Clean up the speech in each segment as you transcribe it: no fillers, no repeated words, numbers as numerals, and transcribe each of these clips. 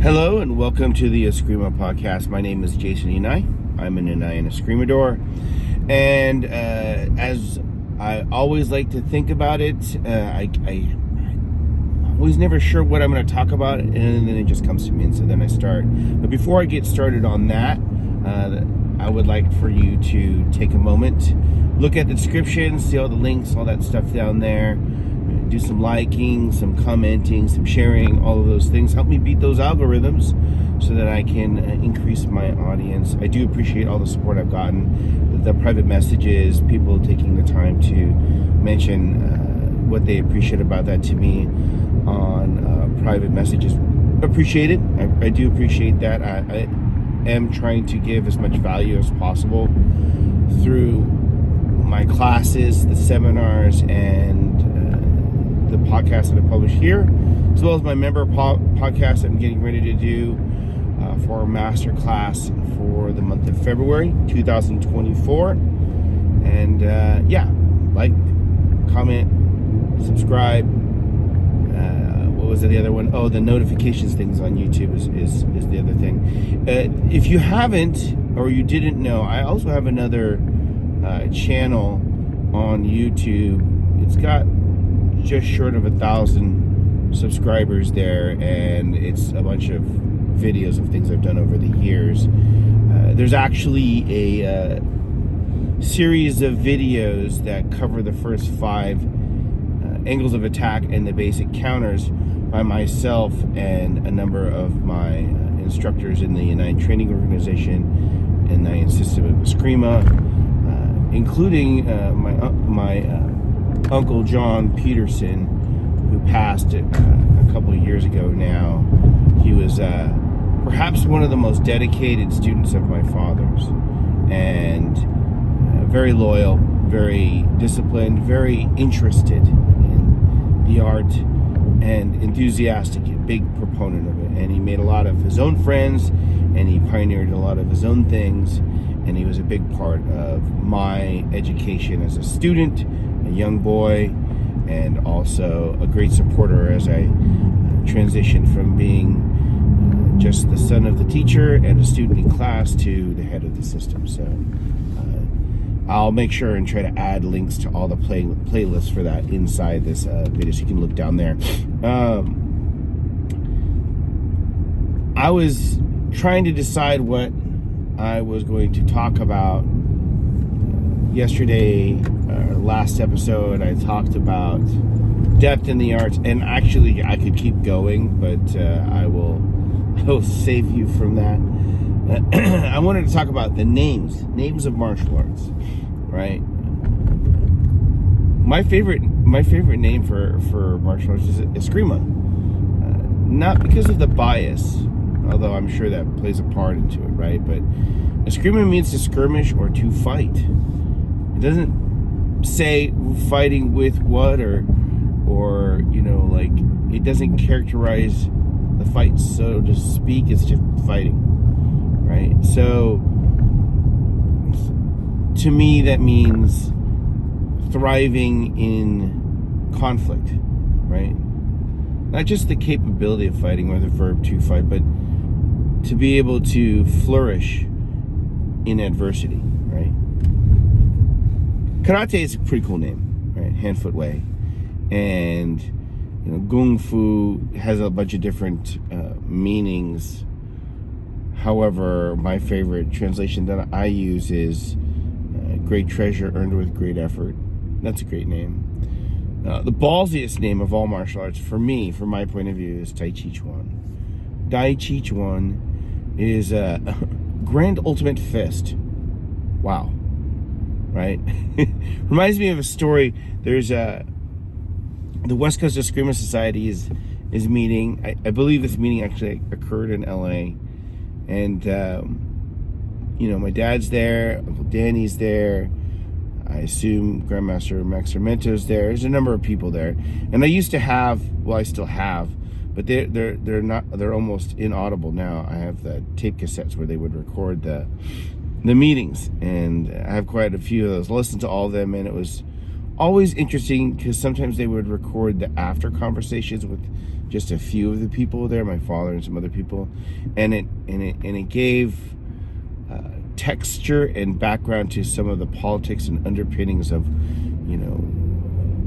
Hello and welcome to the Eskrima podcast. My name is Jason Inayan. I'm an Inayan Eskrimador. And as I always like to think about it, I'm always never sure what I'm going to talk about, and then it just comes to me, and so then I start. But before I get started on that, I would like for you to take a moment, look at the description, see all the links, all that stuff down there. Do some liking, some commenting, some sharing, all of those things. Help me beat those algorithms so that I can increase my audience. I do appreciate all the support I've gotten, the private messages, people taking the time to mention what they appreciate about that to me on private messages. Appreciate it. I do appreciate that. I am trying to give as much value as possible through my classes, the seminars, and the podcast that I publish here, as well as my member podcast that I'm getting ready to do for a master class for the month of February 2024. And like, comment, subscribe. What was the other one? Oh, the notifications things on YouTube is the other thing. If you haven't or you didn't know, I also have another channel on YouTube. It's got just short of 1,000 subscribers there, and it's a bunch of videos of things I've done over the years. There's actually a series of videos that cover the first 5 angles of attack and the basic counters by myself and a number of my instructors in the Inayan training organization and Inayan system of Eskrima, including my Uncle John Peterson, who passed a couple of years ago now. He was perhaps one of the most dedicated students of my father's, and very loyal, very disciplined, very interested in the art, and enthusiastic, a big proponent of it. And he made a lot of his own friends, and he pioneered a lot of his own things, and he was a big part of my education as a student, a young boy, and also a great supporter as I transitioned from being just the son of the teacher and a student in class to the head of the system. So I'll make sure and try to add links to all the playlists for that inside this video, so you can look down there. I was trying to decide what I was going to talk about. Yesterday, last episode, I talked about depth in the arts, and actually I could keep going, but I will save you from that. I wanted to talk about the names of martial arts, right? My favorite name for martial arts is Eskrima, not because of the bias, although I'm sure that plays a part into it, right? But Eskrima means to skirmish or to fight. It doesn't say fighting with what or like, it doesn't characterize the fight, so to speak. It's just fighting, right? So to me, that means thriving in conflict, right? Not just the capability of fighting or the verb to fight, but to be able to flourish in adversity, right? Karate is a pretty cool name, right? Hand, foot, way. And Gung Fu has a bunch of different meanings. However, my favorite translation that I use is great treasure earned with great effort. That's a great name. The ballsiest name of all martial arts for me, from my point of view, is Tai Chi Chuan. Tai Chi Chuan is a grand ultimate fist. Wow. Right? Reminds me of a story. There's the West Coast Eskrima Society is meeting. I believe this meeting actually occurred in LA. And my dad's there, Uncle Danny's there. I assume Grandmaster Max Sarmento's there. There's a number of people there. And I used to have, well, I still have, but they're almost inaudible now. I have the tape cassettes where they would record the meetings, and I have quite a few of those. Listen to all of them, and it was always interesting because sometimes they would record the after conversations with just a few of the people there, my father and some other people, and it gave texture and background to some of the politics and underpinnings of,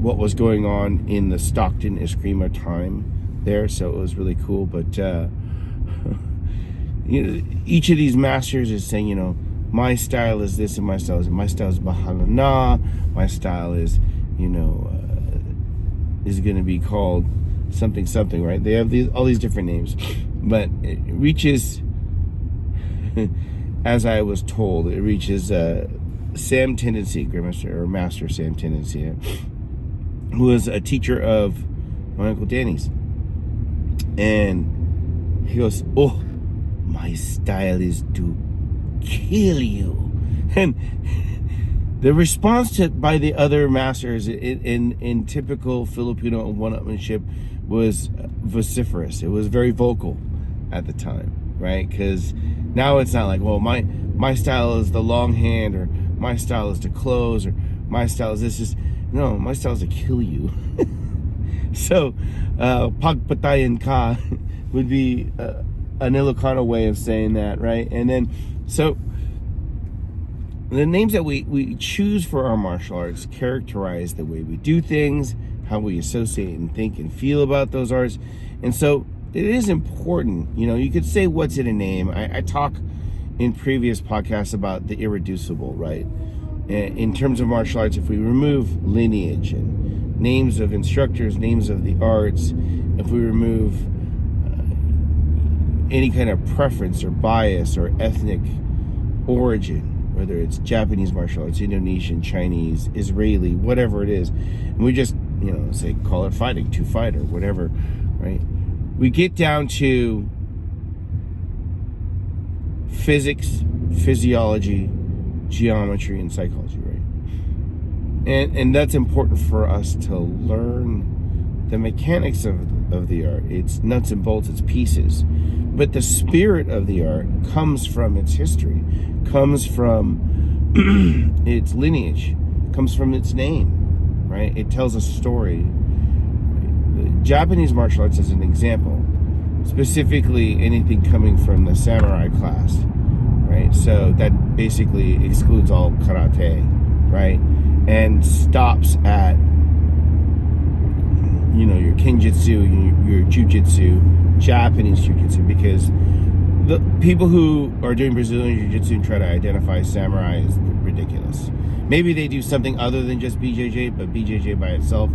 what was going on in the Stockton Eskrima time there. So it was really cool. But each of these masters is saying, my style is this and my style is Bahalana. My style is, is going to be called something, right? They have all these different names, but it reaches, as I was told, it reaches Sam Tendency, Grandmaster or Master Sam Tendency, who was a teacher of my Uncle Danny's. And he goes, "Oh, my style is to kill you." And the response by the other masters in typical Filipino one-upmanship was vociferous. It was very vocal at the time, right? Because now it's not like, well, my style is the long hand, or my style is to close, or my style is this. No, my style is to kill you. So, pagpatayan ka would be an Ilocano way of saying that, right? And then, so the names that we choose for our martial arts characterize the way we do things, how we associate and think and feel about those arts. And so it is important, you could say what's in a name. I talk in previous podcasts about the irreducible, right? In terms of martial arts, if we remove lineage and names of instructors, names of the arts, if we remove any kind of preference or bias or ethnic origin, whether it's Japanese martial arts, Indonesian, Chinese, Israeli, whatever it is, and we just, say, call it fighting, to fight, or whatever, right? We get down to physics, physiology, geometry, and psychology, right? And that's important for us to learn the mechanics of the art. It's nuts and bolts, it's pieces. But the spirit of the art comes from its history, comes from its lineage, comes from its name, right? It tells a story. Japanese martial arts, as an example, specifically anything coming from the samurai class, right? So that basically excludes all karate, right? And stops at, your kenjutsu, your jujitsu, Japanese jujitsu, because the people who are doing Brazilian jiu-jitsu and try to identify samurai is ridiculous. Maybe they do something other than just BJJ, but BJJ by itself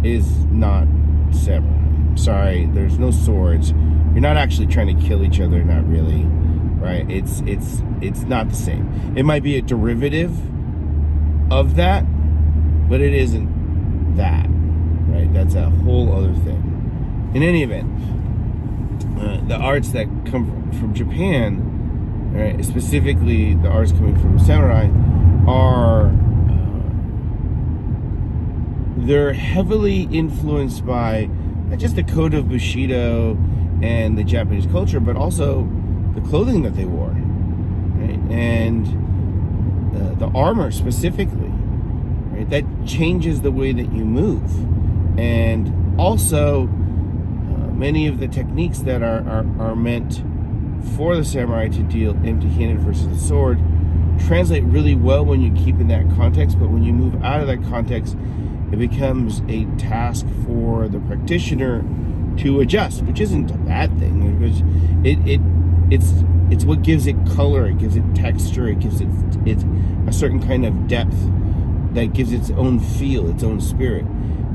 is not samurai. I'm sorry, there's no swords. You're not actually trying to kill each other, not really, right? It's not the same. It might be a derivative of that, but it isn't that, right? That's a whole other thing. In any event, the arts that come from Japan, right, specifically the arts coming from samurai, are they're heavily influenced by not just the code of Bushido and the Japanese culture, but also the clothing that they wore, right? And the armor specifically, right? That changes the way that you move. And also many of the techniques that are meant for the samurai to deal empty-handed versus the sword translate really well when you keep in that context, but when you move out of that context, it becomes a task for the practitioner to adjust, which isn't a bad thing, because it's what gives it color, it gives it texture, it gives it a certain kind of depth that gives its own feel, its own spirit.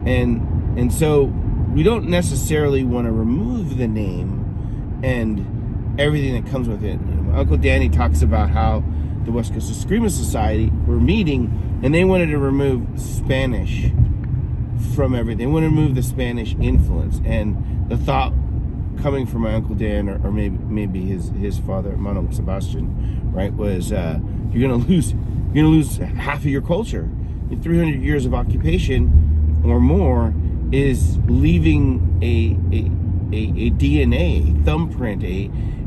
And so we don't necessarily want to remove the name and everything that comes with it. My Uncle Danny talks about how the West Coast Eskrima Society were meeting, and they wanted to remove Spanish from everything. They wanted to remove the Spanish influence, and the thought coming from my Uncle Dan, or maybe his father, Mano Sebastian, right, was you're gonna lose half of your culture. In 300 years of occupation or more is leaving a DNA, a thumbprint,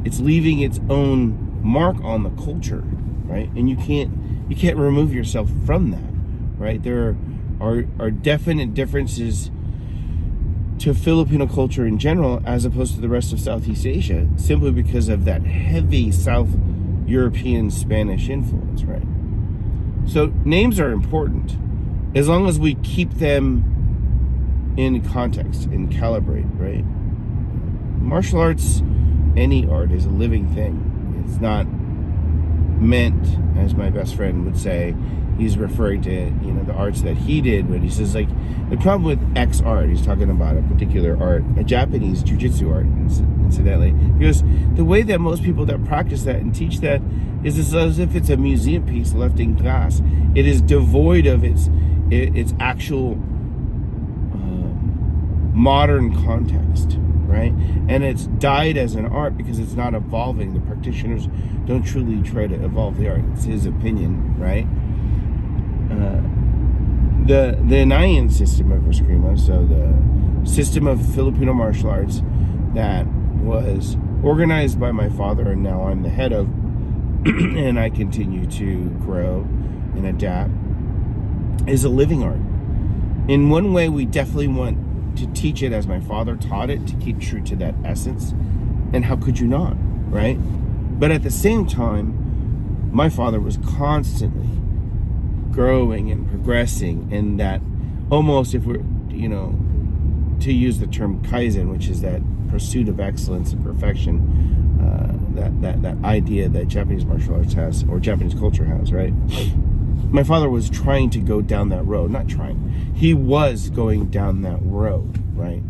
it's leaving its own mark on the culture, right? And you can't remove yourself from that, right? There are definite differences to Filipino culture in general, as opposed to the rest of Southeast Asia, simply because of that heavy South European Spanish influence, right? So names are important as long as we keep them in context and calibrate, right? Martial arts, any art, is a living thing. It's not meant, as my best friend would say, he's referring to, the arts that he did, but he says, like, the problem with X art, he's talking about a particular art, a Japanese jiu-jitsu art, incidentally, because the way that most people that practice that and teach that is as if it's a museum piece left in glass. It is devoid of its actual modern context, right? And it's died as an art because it's not evolving. The practitioners don't truly try to evolve the art. It's his opinion, right? The Inayan system of Eskrima, so the system of Filipino martial arts that was organized by my father and now I'm the head of, and I continue to grow and adapt, is a living art. In one way, we definitely want to teach it as my father taught it, to keep true to that essence. And how could you not, right? But at the same time, my father was constantly growing and progressing, and that almost, if we're, to use the term kaizen, which is that pursuit of excellence and perfection, that idea that Japanese martial arts has, or Japanese culture has, right? My father was trying to go down that road. Not trying. He was going down that road, right?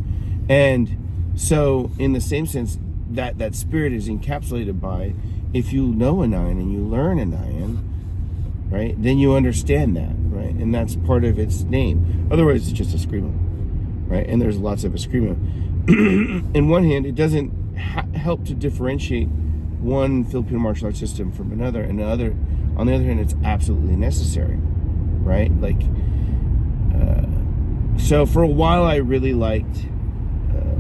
And so, in the same sense, that spirit is encapsulated by, if you know Inayan and you learn Inayan, right, then you understand that, right? And that's part of its name. Otherwise, it's just Eskrima, right? And there's lots of Eskrima. In one hand, it doesn't help to differentiate one Filipino martial arts system from another, and on the other hand, it's absolutely necessary, right? Like, so for a while, I really liked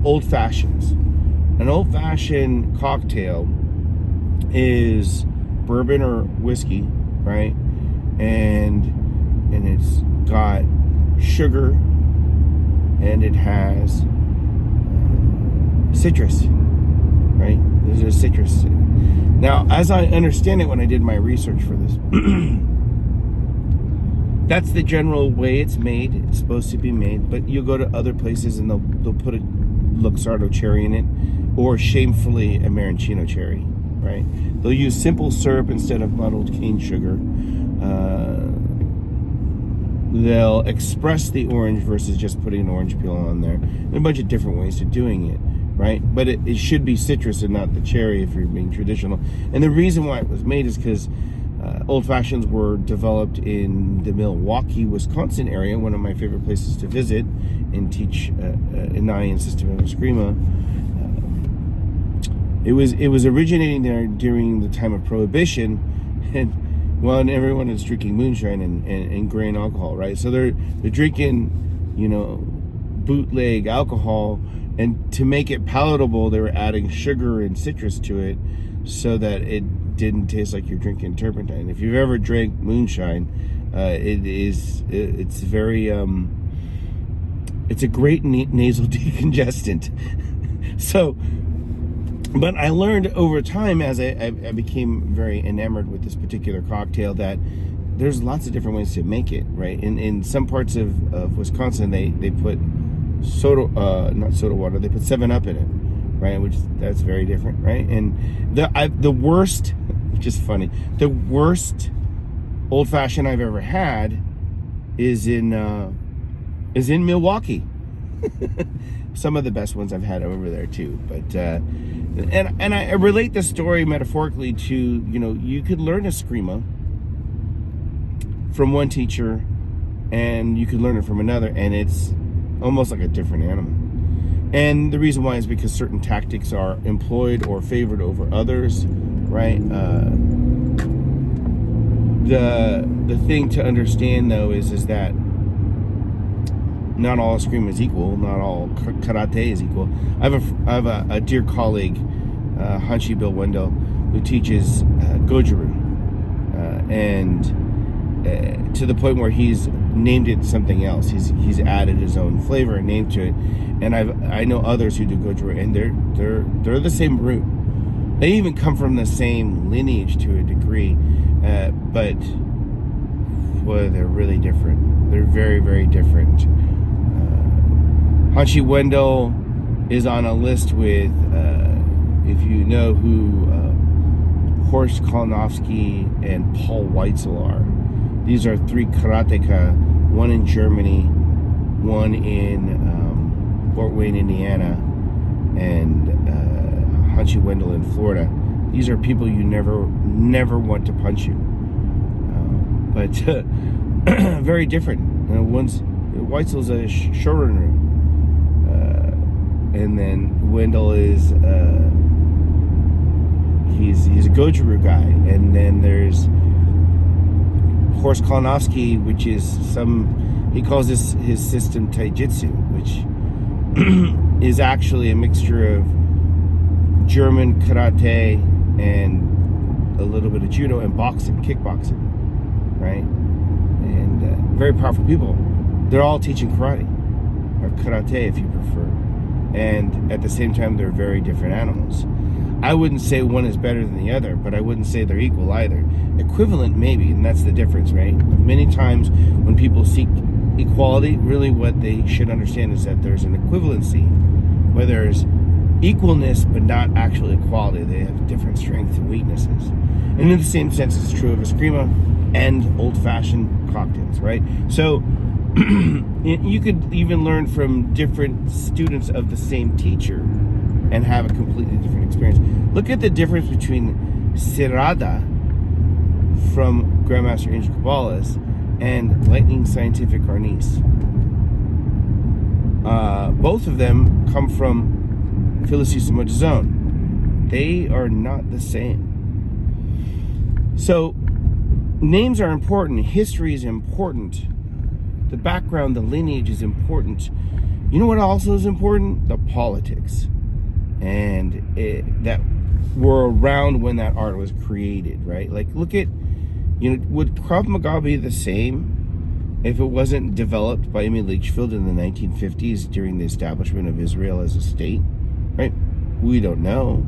old fashions. An old fashioned cocktail is bourbon or whiskey, right? And it's got sugar, and it has citrus, right? There's a citrus. Now, as I understand it, when I did my research for this, that's the general way it's made. It's supposed to be made, but you'll go to other places and they'll put a Luxardo cherry in it, or shamefully a maraschino cherry, right? They'll use simple syrup instead of muddled cane sugar. They'll express the orange versus just putting an orange peel on there. There are a bunch of different ways of doing it, right? But it should be citrus and not the cherry if you're being traditional. And the reason why it was made is because old fashions were developed in the Milwaukee, Wisconsin area, one of my favorite places to visit and teach Inayan system of Eskrima. It was originating there during the time of Prohibition, and everyone is drinking moonshine and grain alcohol, right? So they're drinking, bootleg alcohol, and to make it palatable, they were adding sugar and citrus to it so that it didn't taste like you're drinking turpentine. If you've ever drank moonshine, it's very it's a great nasal decongestant. So, but I learned over time, as I became very enamored with this particular cocktail, that there's lots of different ways to make it, right? In some parts of Wisconsin, they put not soda water, they put 7-Up in it, right? That's very different, right? And the worst, which is funny, the worst old fashioned I've ever had is in Milwaukee. Some of the best ones I've had over there too, but and I relate the story metaphorically to, you could learn Eskrima from one teacher and you could learn it from another, and it's almost like a different animal. And the reason why is because certain tactics are employed or favored over others, right? The thing to understand though is that not all Eskrima is equal. Not all karate is equal. I have a dear colleague, Hanshi Bill Wendell, who teaches Goju-ryu, and to the point where he's named it something else. He's added his own flavor and name to it. And I know others who do goju, and they're the same root. They even come from the same lineage to a degree, but well, they're really different. They're very, very different. Hanshi Wendell is on a list with, if you know who Horst Kalnowski and Paul Weitzel are. These are three karateka, one in Germany, one in Fort Wayne, Indiana, and Hanshi Wendell in Florida. These are people you never want to punch you. But very different. Weitzel's a showrunner, and then Wendell is he's a goju guy, and then there's Horst Kalnowski, which is he calls this his system taijutsu, which is actually a mixture of German karate and a little bit of judo and boxing, kickboxing, right? And very powerful people. They're all teaching karate, or karate if you prefer. And at the same time, they're very different animals. I wouldn't say one is better than the other, but I wouldn't say they're equal either. Equivalent, maybe, and that's the difference, right? Many times when people seek equality, really what they should understand is that there's an equivalency, where there's equalness, but not actual equality. They have different strengths and weaknesses. And in the same sense, it's true of Eskrima and old-fashioned cocktails, right? So you could even learn from different students of the same teacher and have a completely different experience. Look at the difference between Sirada from Grandmaster Angel Cabales and Lightning Scientific Arnis. Both of them come from Philosophia Zone. They are not the same. So names are important. History is important. The background, the lineage is important. You know what also is important? The politics. And that were around when that art was created, right? Like, look at, would Krav Maga be the same if it wasn't developed by Emil Lichfield in the 1950s during the establishment of Israel as a state, right? We don't know.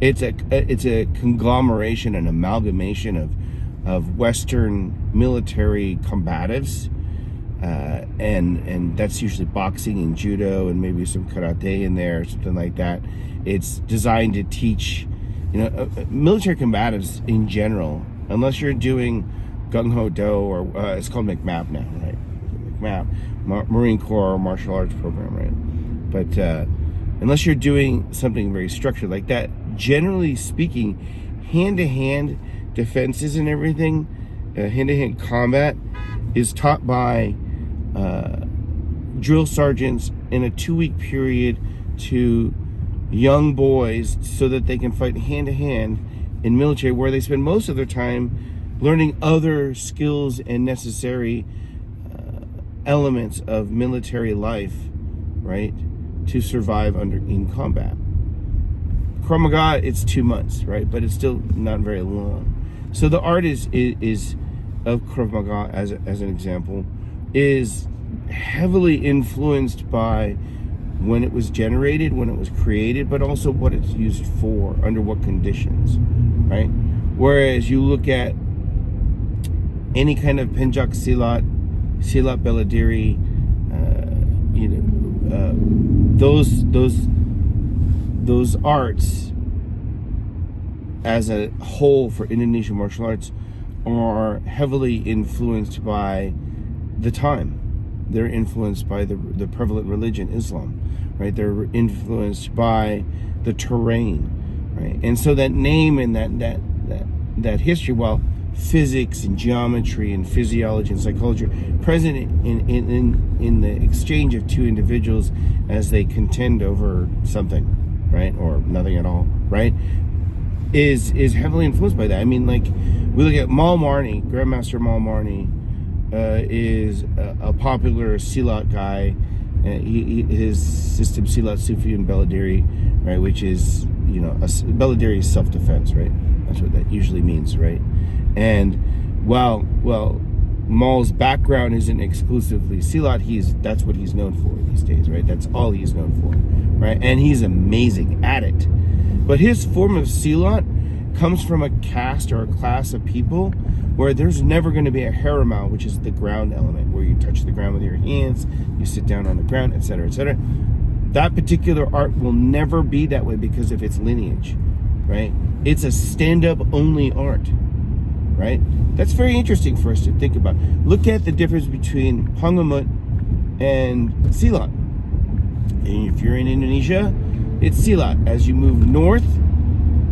It's a conglomeration, an amalgamation of Western military combatives, and that's usually boxing and judo and maybe some karate in there or something like that. It's designed to teach, military combatives in general, unless you're doing gung ho do, or it's called McMAP now, right? McMAP, Marine Corps martial arts program, right? But unless you're doing something very structured like that, generally speaking, hand-to-hand defenses and everything, hand-to-hand combat is taught by drill sergeants in a 2-week period to young boys so that they can fight hand-to-hand in military, where they spend most of their time learning other skills and necessary elements of military life, right, to survive in combat. Krav Maga, it's 2 months, right, but it's still not very long. So the art is of Krav Maga, as an example, is heavily influenced by when it was generated, when it was created, but also what it's used for, under what conditions, right? Whereas you look at any kind of Penjak Silat Beladiri, those arts as a whole for Indonesian martial arts are heavily influenced by the time. They're influenced by the prevalent religion, Islam, right? They're influenced by the terrain, right? And so that name and that history, while physics and geometry and physiology and psychology present in the exchange of two individuals as they contend over something, right, or nothing at all, right, is heavily influenced by that. I mean, like, we look at Mal Marni, Grandmaster Mal Marni, is a popular Silat guy. His system Silat Sufi and Beladiri, right, which is, Beladiri is self-defense, right? That's what that usually means, right? And well, Maul's background isn't exclusively silat. That's what he's known for these days, right? That's all he's known for, right? And he's amazing at it. But his form of silat comes from a caste or a class of people where there's never going to be a haramal, which is the ground element, where you touch the ground with your hands, you sit down on the ground, etc., etc. That particular art will never be that way because of its lineage, right? It's a stand-up only art, right? That's very interesting for us to think about. Look at the difference between Pangamut and silat. And if you're in Indonesia, it's silat. As you move north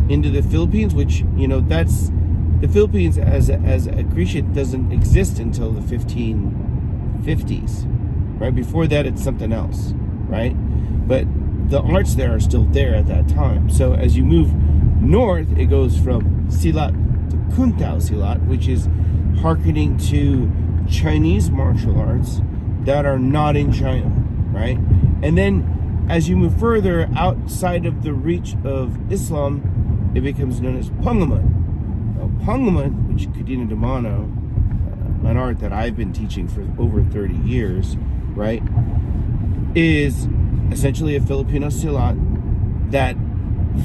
into the Philippines, which, that's the Philippines as a creation doesn't exist until the 1550s, right? Before that, it's something else, right? But the arts there are still there at that time. So as you move north, it goes from silat to Kuntao silat, which is hearkening to Chinese martial arts that are not in China, right? And then as you move further outside of the reach of Islam, it becomes known as Pangamut. Now, Pangamut, which Kadina de Mano, an art that I've been teaching for over 30 years, right, is essentially a Filipino silat that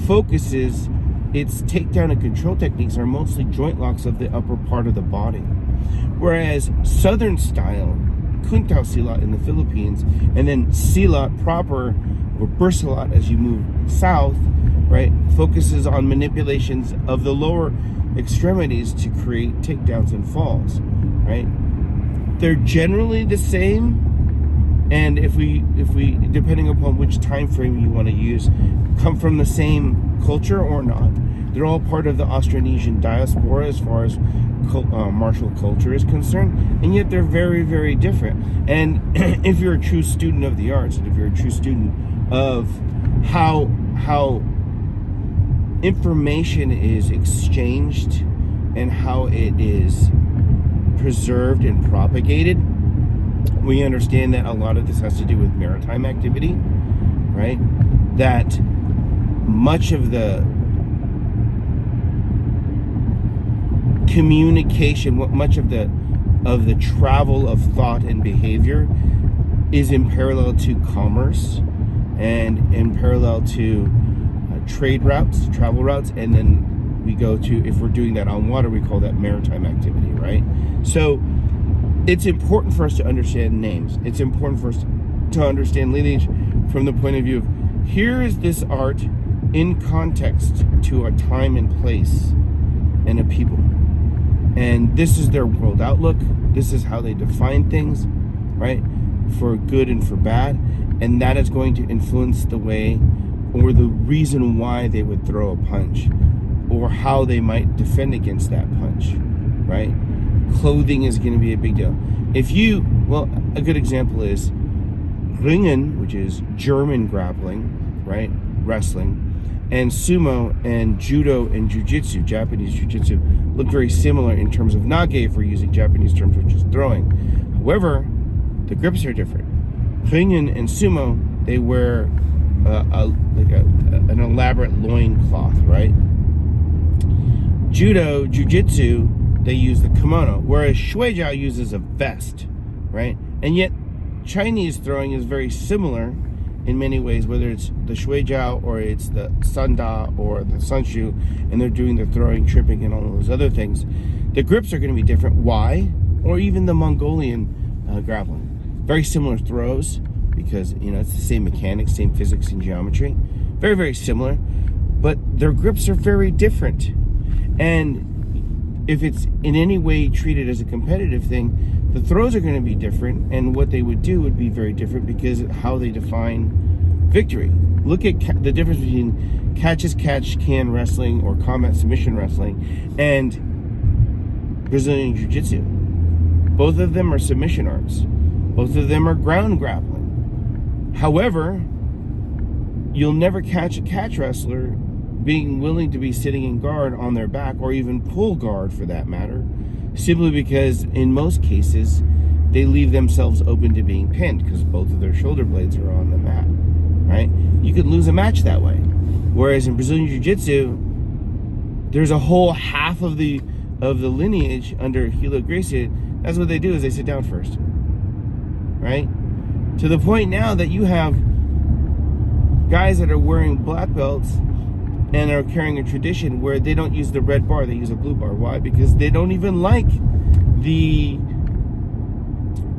focuses its takedown and control techniques are mostly joint locks of the upper part of the body. Whereas Southern style, Kuntao silat in the Philippines, and then silat proper, or bursilat as you move south, right, focuses on manipulations of the lower extremities to create takedowns and falls, right? They're generally the same, and if we depending upon which time frame you want to use, come from the same culture or not. They're all part of the Austronesian diaspora as far as martial culture is concerned, and yet they're very, very different. And if you're a true student of the arts, and if you're a true student of how information is exchanged and how it is preserved and propagated, we understand that a lot of this has to do with maritime activity, right? That much of the communication, much of the travel of thought and behavior is in parallel to commerce and in parallel to trade routes, travel routes, and then we go to, if we're doing that on water, we call that maritime activity, right? So it's important for us to understand names. It's important for us to understand lineage from the point of view of, here is this art in context to a time and place and a people. And this is their world outlook. This is how they define things, right? For good and for bad. And that is going to influence the way or the reason why they would throw a punch or how they might defend against that punch, right? Clothing is going to be a big deal. A good example is Ringen, which is German grappling, right? Wrestling. And sumo and judo and jiu-jitsu, Japanese jiu-jitsu, look very similar in terms of nage, if we're using Japanese terms, which is throwing. However, the grips are different. Ringen and sumo, they wear an elaborate loincloth, right? Judo, jiu-jitsu, they use the kimono, whereas shuijiao uses a vest, right? And yet, Chinese throwing is very similar in many ways, whether it's the shuijiao or it's the sanda or the sunshu, and they're doing the throwing, tripping, and all those other things. The grips are going to be different. Why? Or even the Mongolian grappling. Very similar throws because, it's the same mechanics, same physics and geometry. Very, very similar. But their grips are very different. And if it's in any way treated as a competitive thing, the throws are going to be different, and what they would do would be very different because of how they define victory. Look at the difference between catch-as-catch-can wrestling or combat submission wrestling and Brazilian Jiu-Jitsu. Both of them are submission arts. Both of them are ground grappling. However, you'll never catch a catch wrestler being willing to be sitting in guard on their back, or even pull guard for that matter, simply because in most cases they leave themselves open to being pinned because both of their shoulder blades are on the mat, right? You could lose a match that way. Whereas in Brazilian Jiu-Jitsu, there's a whole half of the lineage under Hilo Gracie that's what they do, is they sit down first, right? To the point now that you have guys that are wearing black belts and are carrying a tradition where they don't use the red bar, they use a blue bar. Why? Because they don't even like the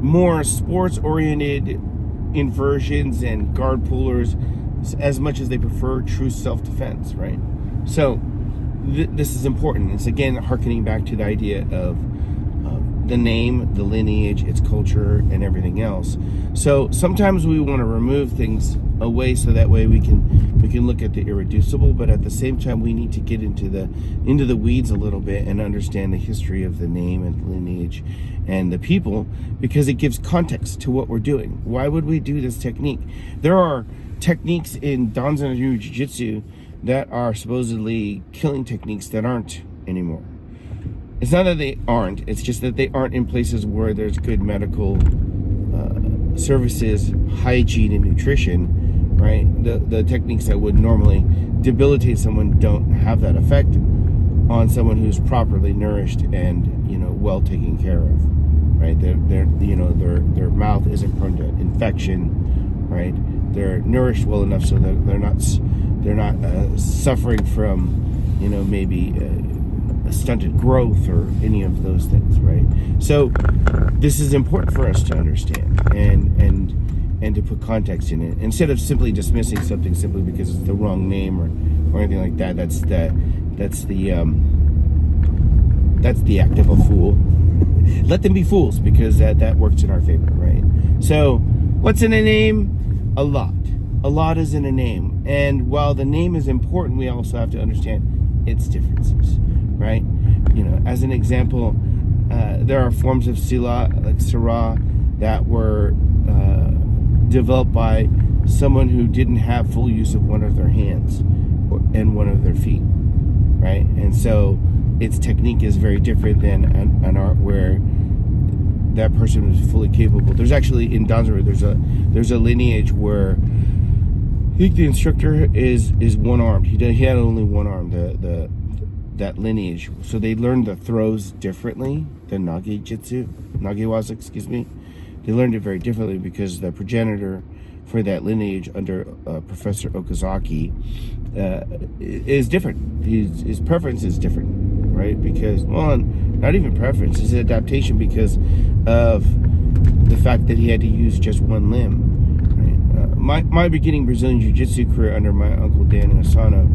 more sports-oriented inversions and guard pullers as much as they prefer true self-defense, right? So this is important. It's again harkening back to the idea of the name, the lineage, its culture, and everything else. So sometimes we want to remove things away so that way we can look at the irreducible, but at the same time we need to get into the weeds a little bit and understand the history of the name and the lineage and the people, because it gives context to what we're doing. Why would we do this technique? There are techniques in Danzan Jiu-Jitsu that are supposedly killing techniques that aren't anymore. It's not that they aren't, it's just that they aren't in places where there's good medical services, hygiene, and nutrition, right? The techniques that would normally debilitate someone don't have that effect on someone who's properly nourished and, you know, well taken care of, right? Their mouth isn't prone to infection, right? They're nourished well enough so that they're not suffering from, you know, maybe stunted growth or any of those things, right? So this is important for us to understand and to put context in it, instead of simply dismissing something simply because it's the wrong name or anything like that. That's the act of a fool. Let them be fools, because that works in our favor, right? So what's in a name? A lot is in a name, and while the name is important, we also have to understand its differences, right? You know, as an example, there are forms of sila, like Sura, that were developed by someone who didn't have full use of one of their hands and one of their feet, right? And so its technique is very different than an art where that person was fully capable. There's actually, in Danzan, there's a lineage where I think the instructor is one-armed. He had only one arm, that lineage. So they learned the throws differently than Nagewaza, excuse me. They learned it very differently because the progenitor for that lineage under Professor Okazaki is different. His preference is different, right? Because, well, not even preference, his adaptation, because of the fact that he had to use just one limb. Right? My beginning Brazilian Jiu-Jitsu career under my uncle Dan Asano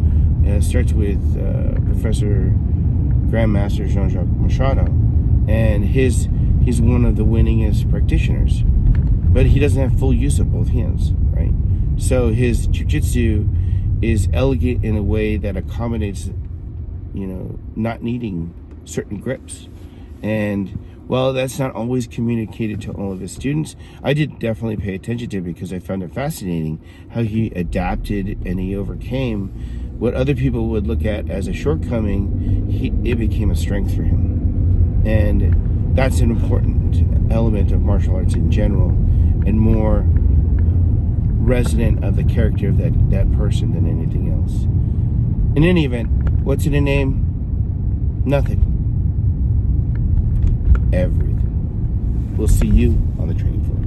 starts with Professor Grandmaster Jean-Jacques Machado, and he's one of the winningest practitioners, but he doesn't have full use of both hands, right? So his jiu-jitsu is elegant in a way that accommodates, you know, not needing certain grips. And while that's not always communicated to all of his students, I did definitely pay attention to it because I found it fascinating how he adapted and he overcame what other people would look at as a shortcoming. It became a strength for him. And that's an important element of martial arts in general, and more resonant of the character of that person than anything else. In any event, what's in a name? Nothing. Everything. We'll see you on the training floor.